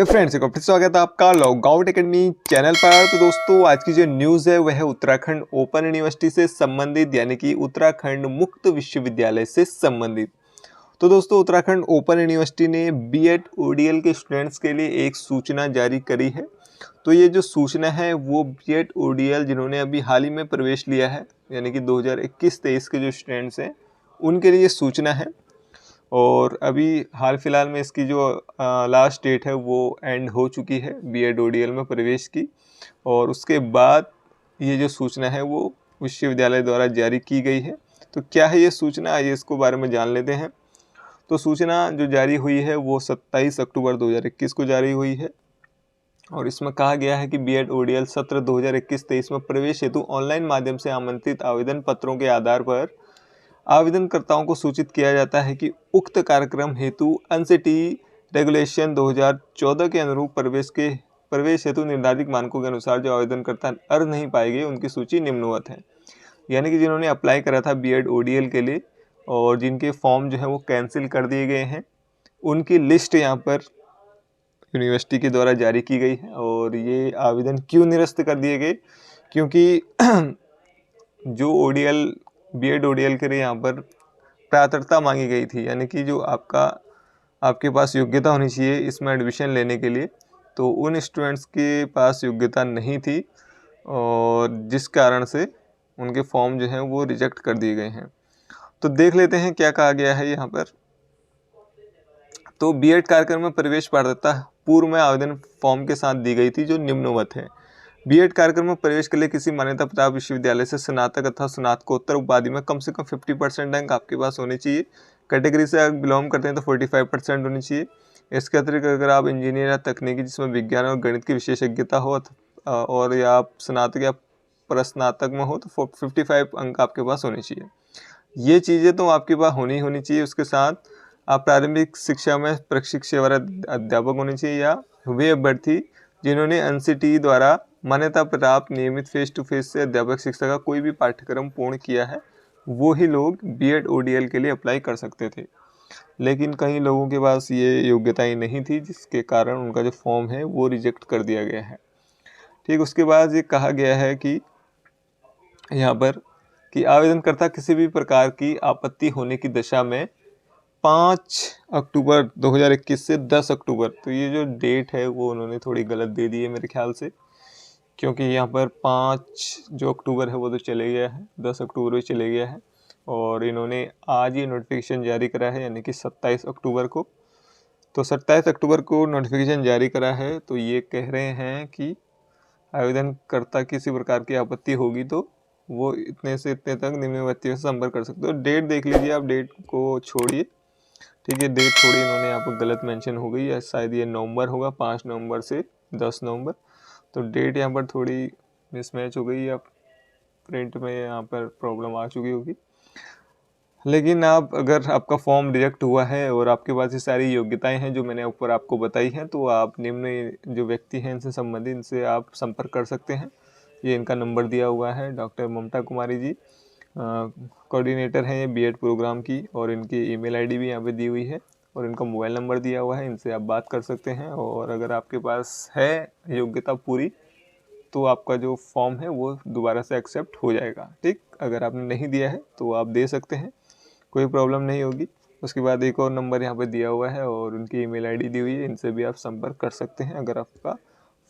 Friends, एक बार फिर स्वागत है आपका लॉगआउट एकेडमी चैनल पर। तो दोस्तों, आज की जो न्यूज़ है वह है उत्तराखंड ओपन यूनिवर्सिटी से संबंधित, यानी कि उत्तराखंड मुक्त विश्वविद्यालय से संबंधित। तो दोस्तों, उत्तराखंड ओपन यूनिवर्सिटी ने बीएड ओडीएल के स्टूडेंट्स के लिए एक सूचना जारी करी है। तो ये जो सूचना है वो बीएड ओडीएल जिन्होंने अभी हाल ही में प्रवेश लिया है, यानी कि 2021-23 के जो स्टूडेंट्स हैं उनके लिए सूचना है। और अभी हाल फिलहाल में इसकी जो लास्ट डेट है वो एंड हो चुकी है बीएड ओडीएल में प्रवेश की, और उसके बाद ये जो सूचना है वो विश्वविद्यालय द्वारा जारी की गई है। तो क्या है ये सूचना, आइए इसको बारे में जान लेते हैं। तो सूचना जो जारी हुई है वो 27 अक्टूबर 2021 को जारी हुई है, और इसमें कहा गया है कि बीएड ओडीएल सत्र 2021-23 में प्रवेश हेतु ऑनलाइन माध्यम से आमंत्रित आवेदन पत्रों के आधार पर आवेदनकर्ताओं को सूचित किया जाता है कि उक्त कार्यक्रम हेतु एनसीटी रेगुलेशन 2014 के अनुरूप प्रवेश हेतु निर्धारित मानकों के अनुसार जो आवेदनकर्ता अर्ह नहीं पाएंगे उनकी सूची निम्नवत है। यानी कि जिन्होंने अप्लाई करा था बीएड ओडीएल के लिए और जिनके फॉर्म जो है वो कैंसिल कर दिए गए हैं, उनकी लिस्ट यहाँ पर यूनिवर्सिटी के द्वारा जारी की गई है। और ये आवेदन क्यों निरस्त कर दिए गए, क्योंकि जो ओडीएल बीएड ओडीएल के लिए यहाँ पर पात्रता मांगी गई थी, यानी कि जो आपके पास योग्यता होनी चाहिए इसमें एडमिशन लेने के लिए, तो उन स्टूडेंट्स के पास योग्यता नहीं थी, और जिस कारण से उनके फॉर्म जो हैं वो रिजेक्ट कर दिए गए हैं। तो देख लेते हैं क्या कहा गया है यहाँ पर। तो बीएड कार्यक्रम में प्रवेश पात्रता पूर्व में आवेदन फॉर्म के साथ दी गई थी जो निम्नवत है। बीएड कार्यक्रम में प्रवेश के लिए किसी मान्यता प्राप्त विश्वविद्यालय से स्नातक अथवा स्नातकोत्तर उपाधि में कम से कम 50% रैंक आपके पास होने चाहिए। कैटेगरी से अगर बिलोंग करते हैं तो 45% होनी चाहिए। इसके अतिरिक्त अगर आप इंजीनियर या तकनीकी जिसमें विज्ञान और गणित की विशेषज्ञता हो, और या आप स्नातक या प्रस्नातक में हो, तो 55 अंक आपके पास होने चाहिए। ये चीज़ें तो आपके पास होनी चाहिए। उसके साथ आप प्रारंभिक शिक्षा में प्रशिक्षेवरत अध्यापक होने चाहिए, या वे अभ्यर्थी जिन्होंने एनसीटी द्वारा मान्यता प्राप्त नियमित फेस टू फेस से अध्यापक शिक्षा का कोई भी पाठ्यक्रम पूर्ण किया है, वो ही लोग बीएड ओडीएल के लिए अप्लाई कर सकते थे। लेकिन कई लोगों के पास ये योग्यताएं नहीं थी, जिसके कारण उनका जो फॉर्म है वो रिजेक्ट कर दिया गया है। ठीक, उसके बाद ये कहा गया है कि यहाँ पर कि आवेदनकर्ता किसी भी प्रकार की आपत्ति होने की दशा में 5 अक्टूबर 2021 से 10 अक्टूबर, तो ये जो डेट है वो उन्होंने थोड़ी गलत दे दी है मेरे ख्याल से, क्योंकि यहाँ पर 5 जो अक्टूबर है वो तो चले गया है, 10 अक्टूबर भी चले गया है, और इन्होंने आज ही नोटिफिकेशन जारी करा है, यानी कि 27 अक्टूबर को। तो 27 अक्टूबर को नोटिफिकेशन जारी करा है, तो ये कह रहे हैं कि आवेदनकर्ता किसी प्रकार की आपत्ति होगी तो वो इतने से इतने तक निम्नवर्ती से संपर्क कर सकते हो। डेट देख लीजिए आप, डेट को छोड़िए। ठीक है, डेट थोड़ी इन्होंने यहाँ पर गलत मेंशन हो गई है, शायद ये नवंबर होगा, 5 नवंबर से 10 नवंबर। तो डेट यहाँ पर थोड़ी मिसमैच हो गई, या प्रिंट में यहाँ पर प्रॉब्लम आ चुकी होगी। लेकिन आप अगर आपका फॉर्म रिजेक्ट हुआ है और आपके पास ये सारी योग्यताएं हैं जो मैंने ऊपर आपको बताई हैं, तो आप निम्न जो व्यक्ति हैं इनसे संबंधित, इनसे आप संपर्क कर सकते हैं। ये इनका नंबर दिया हुआ है, डॉक्टर ममता कुमारी जी कोऑर्डिनेटर हैं ये बीएड प्रोग्राम की, और इनकी ईमेल आईडी भी यहाँ पे दी हुई है, और इनका मोबाइल नंबर दिया हुआ है, इनसे आप बात कर सकते हैं। और अगर आपके पास है योग्यता पूरी, तो आपका जो फॉर्म है वो दोबारा से एक्सेप्ट हो जाएगा। ठीक, अगर आपने नहीं दिया है तो आप दे सकते हैं, कोई प्रॉब्लम नहीं होगी। उसके बाद एक और नंबर यहाँ पे दिया हुआ है और उनकी ईमेल आईडी दी हुई है, इनसे भी आप संपर्क कर सकते हैं अगर आपका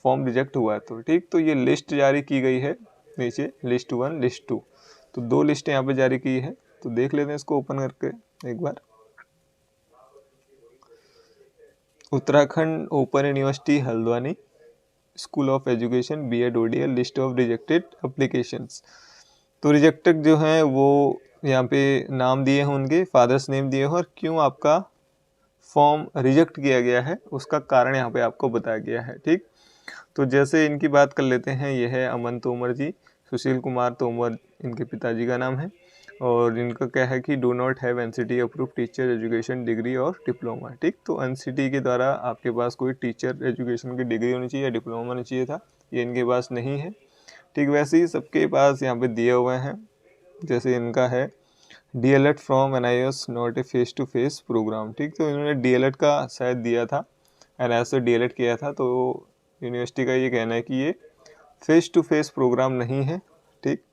फॉर्म रिजेक्ट हुआ है तो। ठीक, तो ये लिस्ट जारी की गई है नीचे, लिस्ट 1 लिस्ट 2, तो 2 लिस्ट यहाँ पे जारी की है। तो देख लेते हैं इसको ओपन करके एक बार। Uttarakhand open university Haldwani school of education BEd ODL list of rejected applications. तो रिजेक्टेड जो हैं वो यहाँ पे नाम दिए हैं, उनके फादर्स नेम दिए हैं, और क्यों आपका फॉर्म रिजेक्ट किया गया है उसका कारण यहाँ पे आपको बताया गया है। ठीक, तो जैसे इनकी बात कर लेते हैं, यह है अमन तोमर जी, सुशील कुमार तोमर इनके पिताजी का नाम है, और इनका क्या है कि do not have NCT approve teacher education degree और डिप्लोमा। ठीक, तो एनसीटी के द्वारा आपके पास कोई टीचर एजुकेशन की डिग्री होनी चाहिए या डिप्लोमा होना चाहिए था, ये इनके पास नहीं है। ठीक, वैसे ही सबके पास यहाँ पे दिए हुए हैं, जैसे इनका है DElEd from NIS not a face to face program. ठीक, तो इन्होंने डीएलएड का शायद दिया था, NIOS से DLED किया था, तो यूनिवर्सिटी का ये कहना है कि ये फेस टू फेस प्रोग्राम नहीं है, ठीक,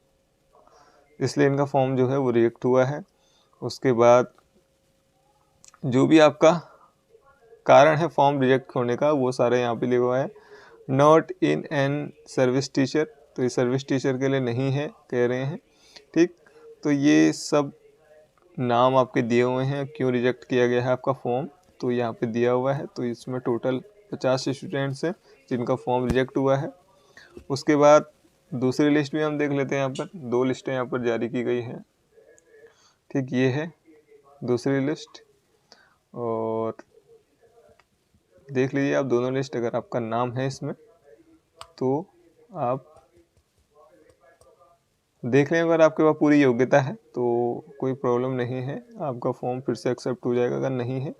इसलिए इनका फॉर्म जो है वो रिजेक्ट हुआ है। उसके बाद जो भी आपका कारण है फॉर्म रिजेक्ट होने का वो सारे यहाँ पे लिखा हुआ है। Not in an service teacher, तो ये सर्विस टीचर के लिए नहीं है कह रहे हैं, ठीक। तो ये सब नाम आपके दिए हुए हैं, क्यों रिजेक्ट किया गया है आपका फॉर्म, तो यहाँ पे दिया हुआ है। तो इसमें टोटल 50 स्टूडेंट्स हैं जिनका फॉर्म रिजेक्ट हुआ है। उसके बाद दूसरी लिस्ट भी हम देख लेते हैं। यहाँ पर 2 लिस्टें यहाँ पर जारी की गई हैं, ठीक, ये है दूसरी लिस्ट, और देख लीजिए आप दोनों लिस्ट, अगर आपका नाम है इसमें तो आप देख लें। अगर आपके पास पूरी योग्यता है तो कोई प्रॉब्लम नहीं है, आपका फॉर्म फिर से एक्सेप्ट हो जाएगा। अगर नहीं है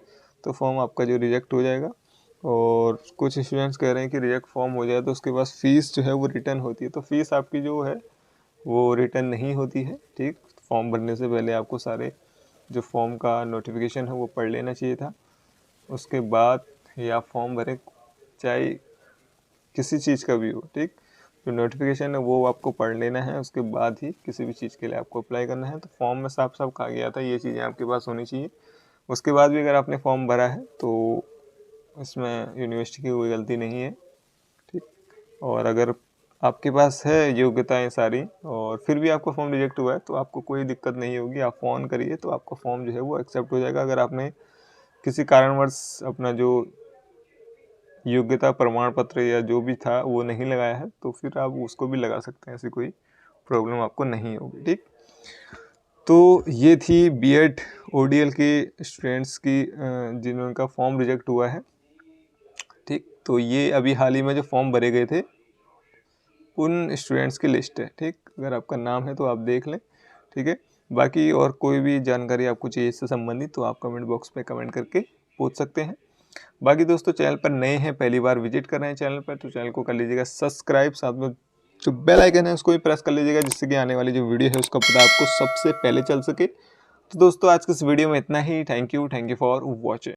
तो फॉर्म आपका जो रिजेक्ट हो जाएगा। और कुछ स्टूडेंट्स कह रहे हैं कि रिजेक्ट फॉर्म हो जाए तो उसके बाद फ़ीस जो है वो रिटर्न होती है, तो फीस आपकी जो है वो रिटर्न नहीं होती है, ठीक। फॉर्म भरने से पहले आपको सारे जो फॉर्म का नोटिफिकेशन है वो पढ़ लेना चाहिए था, उसके बाद ही आप फॉर्म भरें, चाहे किसी चीज़ का भी हो, ठीक। जो नोटिफिकेशन है वो आपको पढ़ लेना है, उसके बाद ही किसी भी चीज़ के लिए आपको अप्लाई करना है। तो फॉर्म में साफ साफ कहा गया था ये चीज़ें आपके पास होनी चाहिए। उसके बाद भी अगर आपने फॉर्म भरा है तो इसमें यूनिवर्सिटी की कोई गलती नहीं है, ठीक। और अगर आपके पास है योग्यताएं सारी और फिर भी आपका फॉर्म रिजेक्ट हुआ है तो आपको कोई दिक्कत नहीं होगी, आप फ़ोन करिए तो आपका फॉर्म जो है वो एक्सेप्ट हो जाएगा। अगर आपने किसी कारणवश अपना जो योग्यता प्रमाण पत्र या जो भी था वो नहीं लगाया है तो फिर आप उसको भी लगा सकते हैं, ऐसी कोई प्रॉब्लम आपको नहीं होगी, ठीक। तो ये थी B.Ed ODL के स्टूडेंट्स की जिनका फॉर्म रिजेक्ट हुआ है, ठीक। तो ये अभी हाल ही में जो फॉर्म भरे गए थे उन स्टूडेंट्स की लिस्ट है, ठीक। अगर आपका नाम है तो आप देख लें, ठीक है। बाकी और कोई भी जानकारी आपको चाहिए इससे संबंधित तो आप कमेंट बॉक्स में कमेंट करके पूछ सकते हैं। बाकी दोस्तों चैनल पर नए हैं, पहली बार विजिट कर रहे हैं चैनल पर, तो चैनल को कर लीजिएगा सब्सक्राइब, साथ में जो बेल आइकन है उसको भी प्रेस कर लीजिएगा जिससे कि आने वाली जो वीडियो है उसका पता आपको सबसे पहले चल सके। तो दोस्तों आज के इस वीडियो में इतना ही। Thank you for watching.